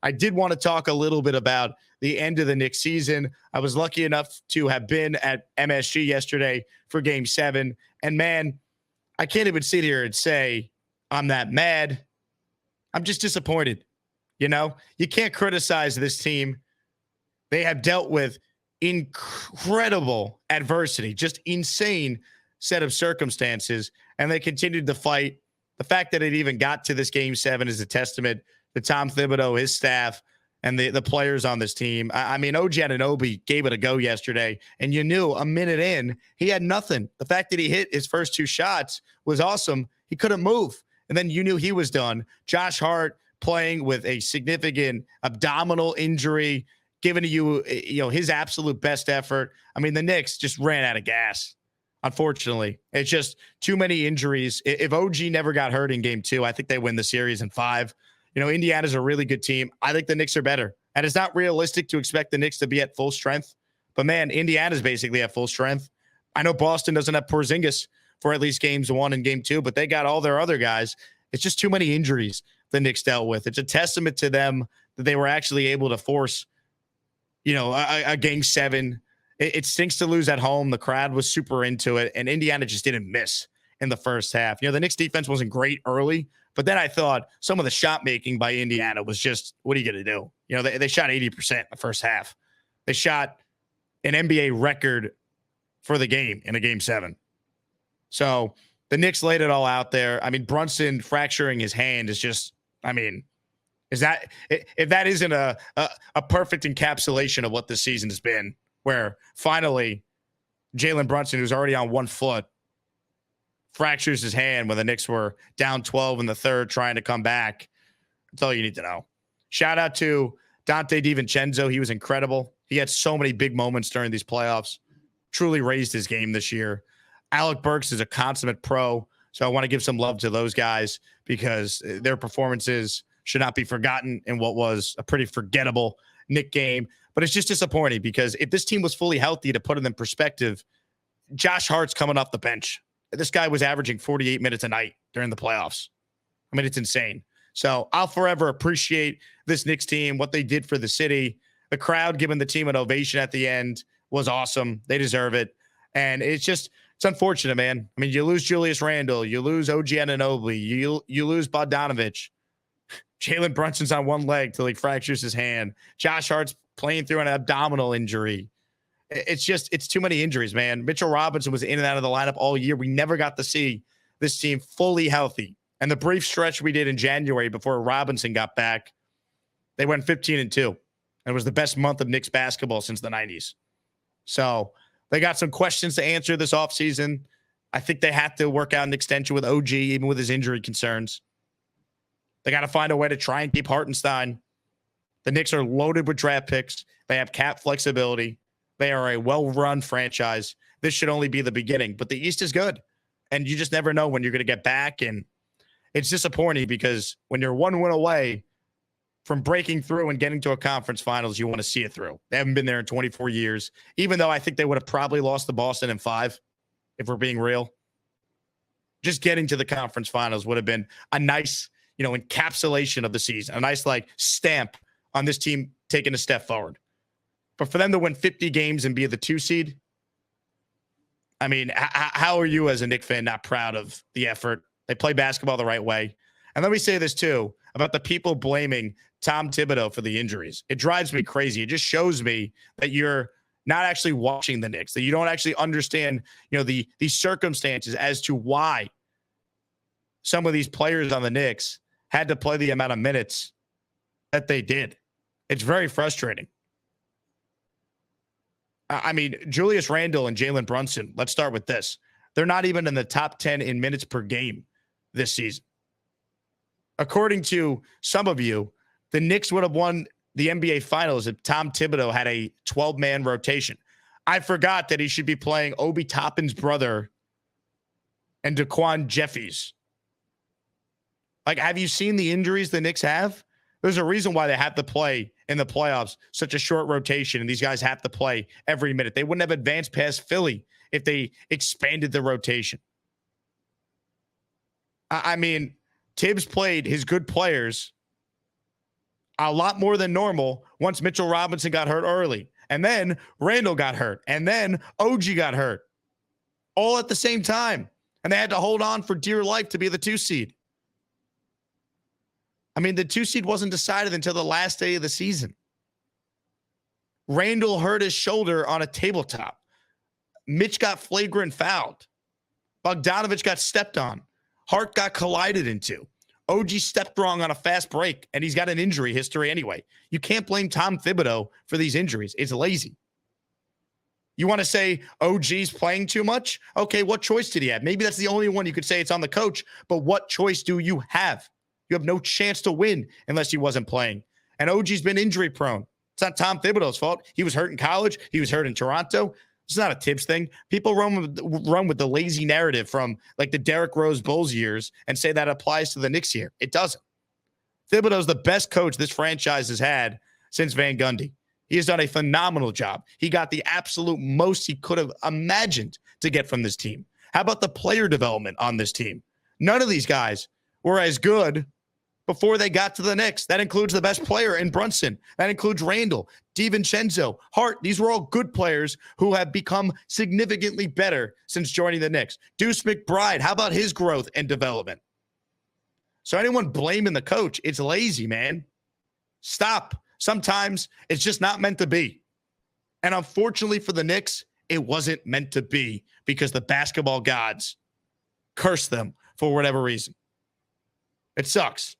I did want to talk a little bit about the end of the Knicks season. I was lucky enough to have been at MSG yesterday for Game 7. And, man, I can't even sit here and say I'm that mad. I'm just disappointed. You know, you can't criticize this team. They have dealt with incredible adversity, just insane set of circumstances, and they continued to fight. The fact that it even got to this Game 7 is a testament to Tom Thibodeau, his staff, and the players on this team. I mean, OG Anunoby gave it a go yesterday, and you knew a minute in, he had nothing. The fact that he hit his first 2 shots was awesome. He couldn't move, and then you knew he was done. Josh Hart playing with a significant abdominal injury, giving you his absolute best effort. I mean, the Knicks just ran out of gas. Unfortunately, it's just too many injuries. If OG never got hurt in Game 2, I think they win the series in 5. Indiana's a really good team. I think the Knicks are better. And it's not realistic to expect the Knicks to be at full strength. But, man, Indiana's basically at full strength. I know Boston doesn't have Porzingis for at least Games 1 and Game 2, but they got all their other guys. It's just too many injuries the Knicks dealt with. It's a testament to them that they were actually able to force, a Game 7. It stinks to lose at home. The crowd was super into it, and Indiana just didn't miss in the first half. The Knicks defense wasn't great early, but then I thought some of the shot making by Indiana was just, what are you going to do? They shot 80% in the first half. They shot an NBA record for the game in a Game 7. So the Knicks laid it all out there. I mean, Brunson fracturing his hand is just, if that isn't a perfect encapsulation of what this season has been, where finally Jalen Brunson, who's already on one foot, fractures his hand when the Knicks were down 12 in the third trying to come back. That's all you need to know. Shout out to Dante DiVincenzo. He was incredible. He had so many big moments during these playoffs. Truly raised his game this year. Alec Burks is a consummate pro, so I want to give some love to those guys because their performances should not be forgotten in what was a pretty forgettable Knick game. But it's just disappointing because if this team was fully healthy, to put it in perspective, Josh Hart's coming off the bench. This guy was averaging 48 minutes a night during the playoffs. I mean, it's insane. So I'll forever appreciate this Knicks team, what they did for the city. The crowd giving the team an ovation at the end was awesome. They deserve it. And it's unfortunate, man. I mean, you lose Julius Randle, you lose OG Anunoby, you lose Bogdanovic. Jalen Brunson's on one leg till he fractures his hand. Josh Hart's playing through an abdominal injury. It's too many injuries, man. Mitchell Robinson was in and out of the lineup all year. We never got to see this team fully healthy. And the brief stretch we did in January before Robinson got back, they went 15-2. And it was the best month of Knicks basketball since the 90s. So they got some questions to answer this offseason. I think they have to work out an extension with OG, even with his injury concerns. They got to find a way to try and keep Hartenstein. The Knicks are loaded with draft picks. They have cap flexibility. They are a well-run franchise. This should only be the beginning, but the East is good, and you just never know when you're going to get back, and it's disappointing because when you're one win away from breaking through and getting to a conference finals, you want to see it through. They haven't been there in 24 years, even though I think they would have probably lost to Boston in 5, if we're being real. Just getting to the conference finals would have been a nice, encapsulation of the season, a nice, stamp on this team taking a step forward. But for them to win 50 games and be the 2 seed, I mean, how are you as a Knicks fan not proud of the effort? They play basketball the right way. And let me say this, too, about the people blaming Tom Thibodeau for the injuries. It drives me crazy. It just shows me that you're not actually watching the Knicks, that you don't actually understand, the circumstances as to why some of these players on the Knicks had to play the amount of minutes that they did. It's very frustrating. I mean, Julius Randle and Jalen Brunson, let's start with this. They're not even in the top 10 in minutes per game this season. According to some of you, the Knicks would have won the NBA Finals if Tom Thibodeau had a 12-man rotation. I forgot that he should be playing Obi Toppin's brother and Daquan Jeffries. Have you seen the injuries the Knicks have? There's a reason why they have to play in the playoffs such a short rotation, and these guys have to play every minute. They wouldn't have advanced past Philly if they expanded the rotation. I mean, Tibbs played his good players a lot more than normal once Mitchell Robinson got hurt early. And then Randall got hurt. And then OG got hurt. All at the same time. And they had to hold on for dear life to be the 2 seed. I mean, the 2 seed wasn't decided until the last day of the season. Randall hurt his shoulder on a tabletop. Mitch got flagrant fouled. Bogdanovich got stepped on. Hart got collided into. OG stepped wrong on a fast break, and he's got an injury history anyway. You can't blame Tom Thibodeau for these injuries. It's lazy. You want to say OG's playing too much? Okay, what choice did he have? Maybe that's the only one you could say it's on the coach, but what choice do you have? You have no chance to win unless he wasn't playing. And OG's been injury prone. It's not Tom Thibodeau's fault. He was hurt in college. He was hurt in Toronto. It's not a Tibbs thing. People run with the lazy narrative from like the Derrick Rose Bulls years and say that applies to the Knicks here. It doesn't. Thibodeau's the best coach this franchise has had since Van Gundy. He has done a phenomenal job. He got the absolute most he could have imagined to get from this team. How about the player development on this team? None of these guys were as good before they got to the Knicks. That includes the best player in Brunson. That includes Randall, DiVincenzo, Hart. These were all good players who have become significantly better since joining the Knicks. Deuce McBride, how about his growth and development? So anyone blaming the coach, it's lazy, man. Stop. Sometimes it's just not meant to be. And unfortunately for the Knicks, it wasn't meant to be because the basketball gods cursed them for whatever reason. It sucks.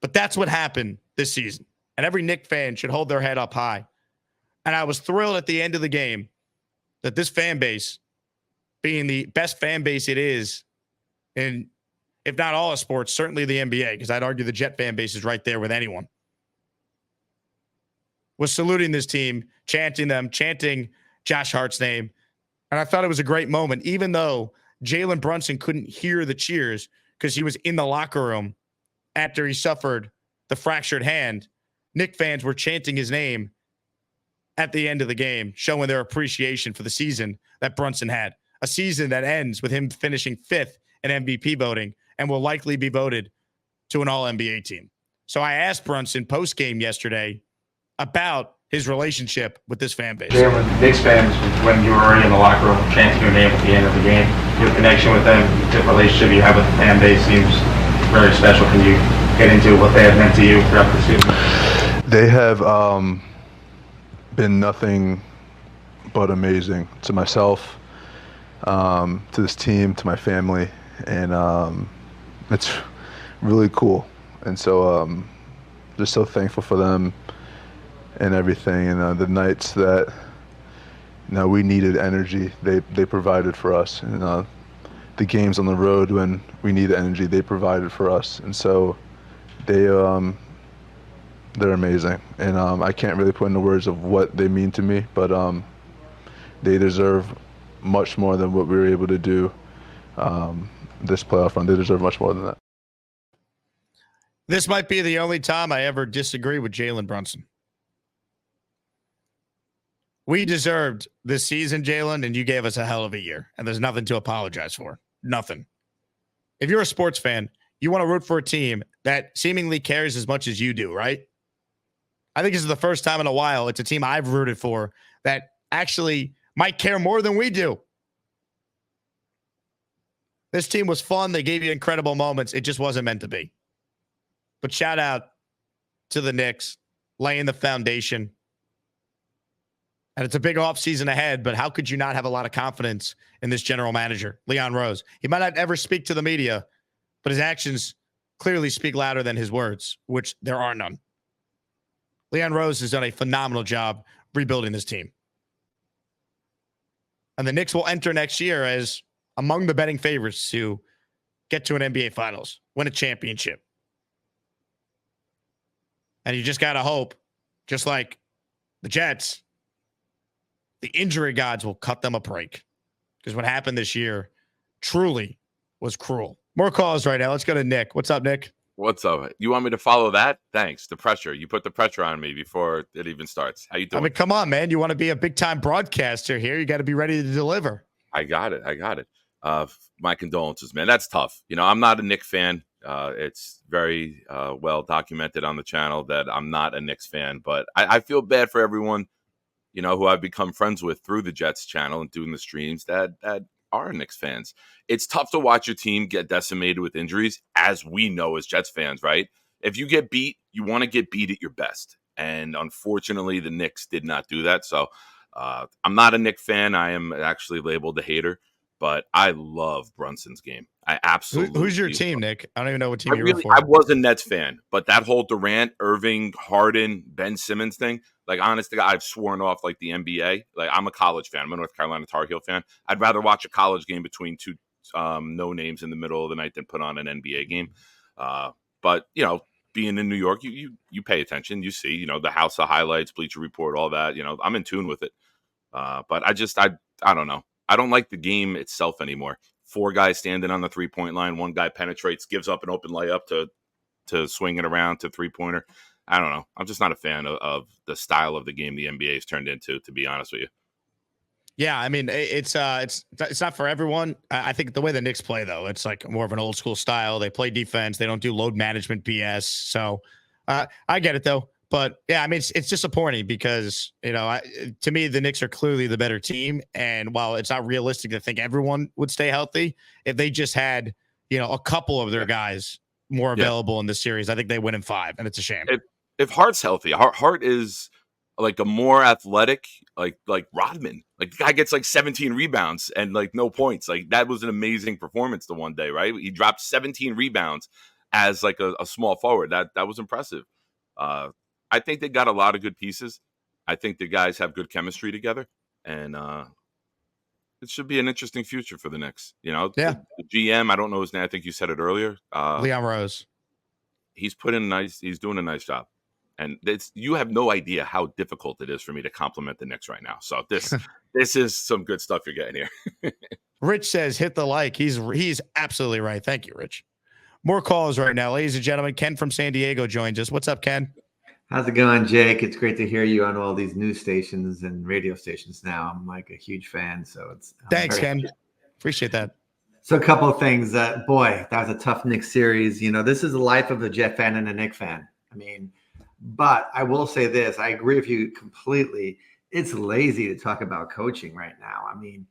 But that's what happened this season. And every Knicks fan should hold their head up high. And I was thrilled at the end of the game that this fan base, being the best fan base it is in, if not all of sports, certainly the NBA, because I'd argue the Jet fan base is right there with anyone, was saluting this team, chanting them, chanting Josh Hart's name. And I thought it was a great moment, even though Jalen Brunson couldn't hear the cheers because he was in the locker room after he suffered the fractured hand. Knicks fans were chanting his name at the end of the game, showing their appreciation for the season that Brunson had. A season that ends with him finishing 5th in MVP voting and will likely be voted to an All-NBA team. So I asked Brunson post-game yesterday about his relationship with this fan base. Jalen, Knicks fans, when you were already in the locker room chanting your name at the end of the game, your connection with them, the relationship you have with the fan base seems very special. Can you get into what they have meant to you throughout the season? They have been nothing but amazing to myself, to this team, to my family, and it's really cool. And so just so thankful for them and everything. And the nights that we needed energy, they provided for us. And the games on the road when we needed energy, they provided for us. And so they're amazing. And I can't really put into words of what they mean to me, but they deserve much more than what we were able to do this playoff run. They deserve much more than that. This might be the only time I ever disagree with Jalen Brunson. We deserved this season, Jalen, and you gave us a hell of a year, and there's nothing to apologize for. Nothing. If you're a sports fan, you want to root for a team that seemingly cares as much as you do, right? I think this is the first time in a while it's a team I've rooted for that actually might care more than we do. This team was fun. They gave you incredible moments. It just wasn't meant to be. But shout out to the Knicks laying the foundation. And it's a big offseason ahead, but how could you not have a lot of confidence in this general manager, Leon Rose? He might not ever speak to the media, but his actions clearly speak louder than his words, which there are none. Leon Rose has done a phenomenal job rebuilding this team. And the Knicks will enter next year as among the betting favorites to get to an NBA Finals, win a championship. And you just got to hope, just like the Jets, the injury gods will cut them a break. Because what happened this year truly was cruel. More calls right now. Let's go to Nick. What's up, Nick? What's up? You want me to follow that? Thanks. The pressure. You put the pressure on me before it even starts. How you doing? I mean, come on, man. You want to be a big-time broadcaster here. You got to be ready to deliver. I got it. My condolences, man. That's tough. I'm not a Knicks fan. It's very well documented on the channel that I'm not a Knicks fan, but I feel bad for everyone, who I've become friends with through the Jets channel and doing the streams that are Knicks fans. It's tough to watch your team get decimated with injuries, as we know as Jets fans, right? If you get beat, you want to get beat at your best. And unfortunately, the Knicks did not do that. So I'm not a Knicks fan. I am actually labeled a hater, but I love Brunson's game. I absolutely. Who's your team, Nick? I don't even know what team you root for. I was a Nets fan, but that whole Durant, Irving, Harden, Ben Simmons thing, like, honestly, I've sworn off like the NBA. Like, I'm a college fan. I'm a North Carolina Tar Heel fan. I'd rather watch a college game between two no names in the middle of the night than put on an NBA game. But being in New York, you pay attention. You see, the House of Highlights, Bleacher Report, all that. I'm in tune with it. But I don't know. I don't like the game itself anymore. 4 guys standing on the 3-point line. 1 guy penetrates, gives up an open layup to swing it around to 3-pointer. I don't know. I'm just not a fan of the style of the game the NBA has turned into, to be honest with you. Yeah, I mean, it's not for everyone. I think the way the Knicks play, though, it's like more of an old school style. They play defense. They don't do load management BS. So I get it, though. But yeah, I mean, it's disappointing because, to me, the Knicks are clearly the better team. And while it's not realistic to think everyone would stay healthy, if they just had, a couple of their guys more available in this series, I think they win in 5. And it's a shame. If Hart's healthy, Hart is like a more athletic, like Rodman. Like, the guy gets like 17 rebounds and like no points. Like, that was an amazing performance the one day, right? He dropped 17 rebounds as like a small forward. That was impressive. I think they got a lot of good pieces. I think the guys have good chemistry together, and it should be an interesting future for the Knicks. The GM, I don't know his name. I think you said it earlier. Leon Rose. He's doing a nice job. And you have no idea how difficult it is for me to compliment the Knicks right now. So this is some good stuff you're getting here. Rich says, hit the like. He's absolutely right. Thank you, Rich. More calls right now. Ladies and gentlemen, Ken from San Diego joins us. What's up, Ken? How's it going, Jake? It's great to hear you on all these news stations and radio stations now. I'm like a huge fan. So thanks, Ken. Appreciate that. So a couple of things. Boy, that was a tough Knicks series. This is the life of a Jet fan and a Knicks fan. I mean, but I will say this. I agree with you completely. It's lazy to talk about coaching right now. I mean,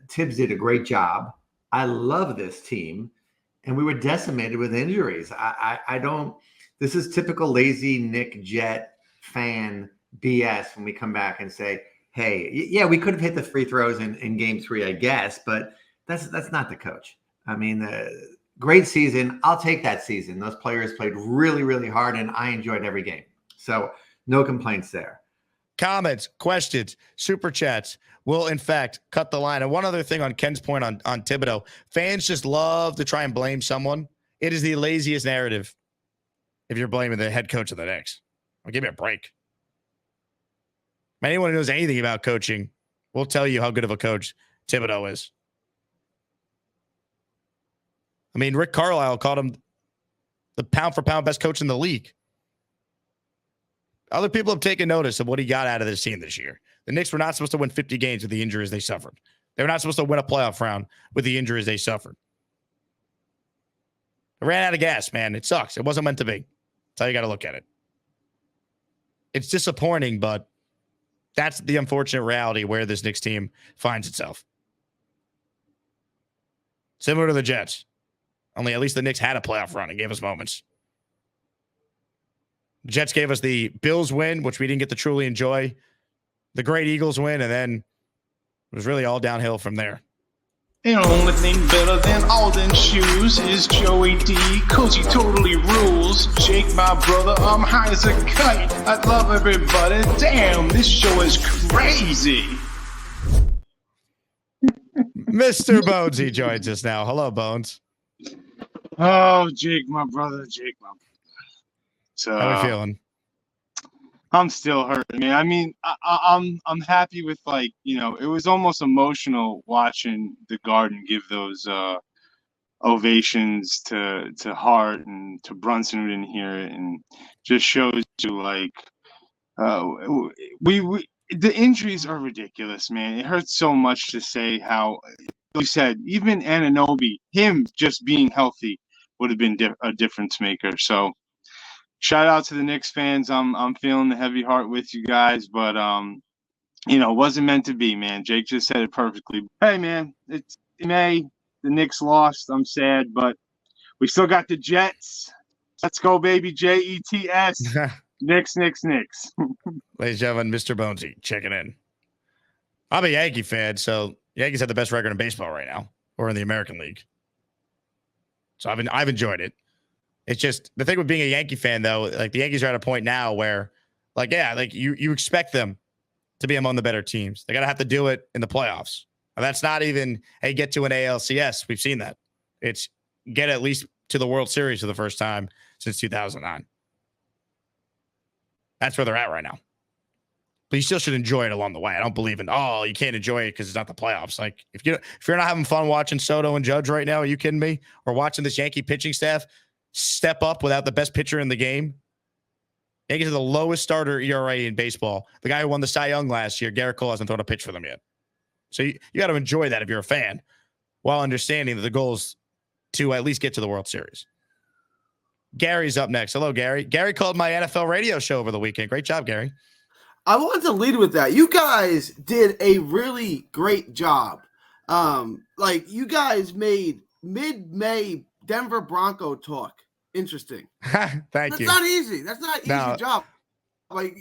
Tibbs did a great job. I love this team. And we were decimated with injuries. I don't – this is typical lazy Nick Jet fan BS when we come back and say, hey, yeah, we could have hit the free throws in game 3, I guess, but that's not the coach. I mean, great season. I'll take that season. Those players played really, really hard, and I enjoyed every game. So no complaints there. Comments, questions, super chats will, in fact, cut the line. And one other thing on Ken's point on Thibodeau, fans just love to try and blame someone. It is the laziest narrative if you're blaming the head coach of the Knicks. Well, give me a break. Anyone who knows anything about coaching will tell you how good of a coach Thibodeau is. I mean, Rick Carlisle called him the pound-for-pound best coach in the league. Other people have taken notice of what he got out of this team this year. The Knicks were not supposed to win 50 games with the injuries they suffered. They were not supposed to win a playoff round with the injuries they suffered. They ran out of gas, man. It sucks. It wasn't meant to be. That's how you got to look at it. It's disappointing, but that's the unfortunate reality where this Knicks team finds itself. Similar to the Jets. Only at least the Knicks had a playoff run and gave us moments. The Jets gave us the Bills win, which we didn't get to truly enjoy. The great Eagles win, and then it was really all downhill from there. The only thing better than Alden shoes is Joey D, cause he totally rules. Jake, my brother, I'm high as a kite. I love everybody. Damn, this show is crazy. Mr. Bonesy joins us now. Hello, Bones. Oh, Jake, my brother, Jake, my brother. So, how are you feeling? I'm still hurting, man. I mean, I'm happy with, like, it was almost emotional watching the Garden give those ovations to Hart and to Brunson, who didn't hear it, and just shows you, like, the injuries are ridiculous, man. It hurts so much to say how, like you said, even Anunoby, him just being healthy would have been a difference maker. So shout out to the Knicks fans. I'm feeling the heavy heart with you guys, but it wasn't meant to be, man. Jake just said it perfectly. Hey, man, it's May. The Knicks lost. I'm sad, but we still got the Jets. Let's go, baby. Jets. Knicks. Ladies and gentlemen, Mr. Bonesy checking in. I'm a Yankee fan, so Yankees have the best record in baseball right now, or in the American League. So I've enjoyed it. It's just the thing with being a Yankee fan, though. Like the Yankees are at a point now where, you expect them to be among the better teams. They gotta have to do it in the playoffs. And that's not even get to an ALCS. We've seen that. It's get at least to the World Series for the first time since 2009. That's where they're at right now. But you still should enjoy it along the way. I don't believe in, you can't enjoy it because it's not the playoffs. Like, if you're not having fun watching Soto and Judge right now, are you kidding me? Or watching this Yankee pitching staff step up without the best pitcher in the game? Yankees are the lowest starter ERA in baseball. The guy who won the Cy Young last year, Garrett Cole, hasn't thrown a pitch for them yet. So you got to enjoy that if you're a fan, while understanding that the goal is to at least get to the World Series. Gary's up next. Hello, Gary. Gary called my NFL radio show over the weekend. Great job, Gary. I wanted to lead with that. You guys did a really great job. You guys made mid-May Denver Bronco talk interesting. That's not easy. That's not an easy job. Like,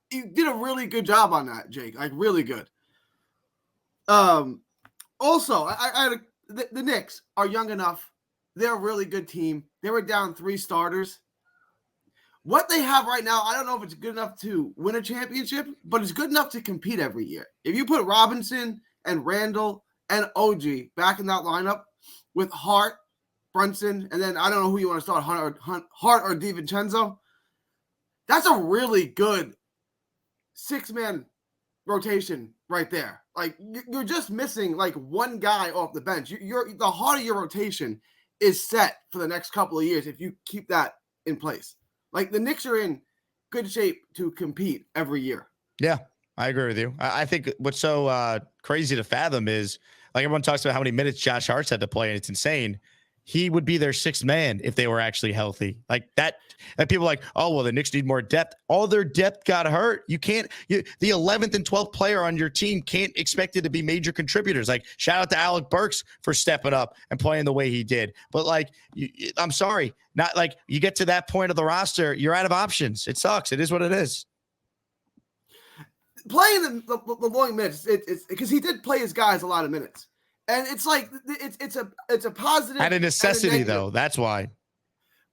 you did a really good job on that, Jake. Like, really good. Also, the Knicks are young enough. They're a really good team. They were down 3 starters. What they have right now, I don't know if it's good enough to win a championship, but it's good enough to compete every year. If you put Robinson and Randall and OG back in that lineup with Hart, Brunson, and then I don't know who you want to start, Hart or DiVincenzo, that's a really good 6-man rotation right there. Like, you're just missing like one guy off the bench. The heart of your rotation is set for the next couple of years if you keep that in place. Like, the Knicks are in good shape to compete every year. Yeah, I agree with you. I think what's so crazy to fathom is, like, everyone talks about how many minutes Josh Hart's had to play, and it's insane. He would be their 6th man if they were actually healthy. Like that. And people are like, oh, well, the Knicks need more depth. All their depth got hurt. The 11th and 12th player on your team can't expect it to be major contributors. Like, shout out to Alec Burks for stepping up and playing the way he did. But I'm sorry, not like you get to that point of the roster, you're out of options. It sucks. It is what it is. Playing the long minutes, it's because he did play his guys a lot of minutes. And it's like it's a positive and a necessity, though. That's why.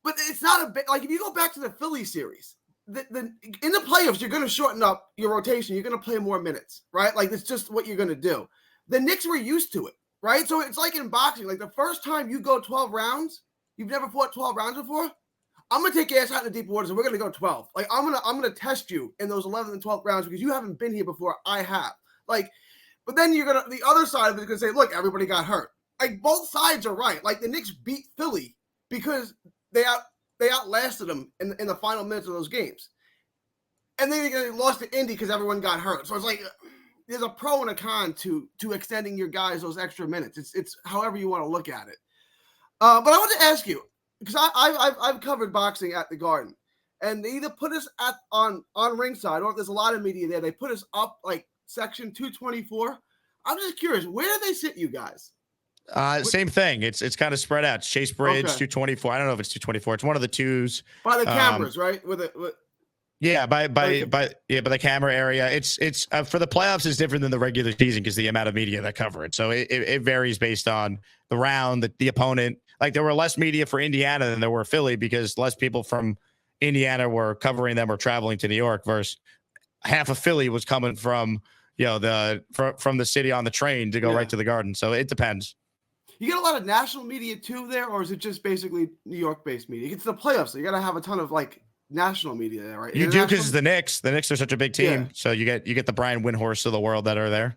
But it's not a bit like if you go back to the Philly series, in the playoffs, you're going to shorten up your rotation. You're going to play more minutes, right? Like, that's just what you're going to do. The Knicks were used to it, right? So it's like in boxing. Like, the first time you go 12 rounds, you've never fought 12 rounds before. I'm going to take your ass out in the deep waters and we're going to go 12. Like, I'm going to test you in those 11th and 12th rounds because you haven't been here before. I have. Like. But then the other side of it is going to say, look, everybody got hurt. Like, both sides are right. Like, the Knicks beat Philly because they outlasted them in the final minutes of those games. And then they lost to Indy because everyone got hurt. So it's like, there's a pro and a con to extending your guys those extra minutes. It's however you want to look at it. But I want to ask you, because I've covered boxing at the Garden, and they either put us on ringside, or if there's a lot of media there, they put us up like section 224. I'm just curious, where do they sit you guys? Same thing. It's kind of spread out. Chase Bridge, okay. 224. I don't know if it's 224. It's one of the twos. By the cameras, right? Yeah, by the camera area. It's for the playoffs is different than the regular season because the amount of media that cover it. So it varies based on the round, the opponent. Like, there were less media for Indiana than there were Philly because less people from Indiana were covering them or traveling to New York versus half of Philly was coming from from the city on the train to go right to the Garden. So it depends. You get a lot of national media too there, or is it just basically New York-based media? It's the playoffs, so you got to have a ton of like national media there, right? You do because it's the Knicks. The Knicks are such a big team, so you get the Brian Windhorst of the world that are there.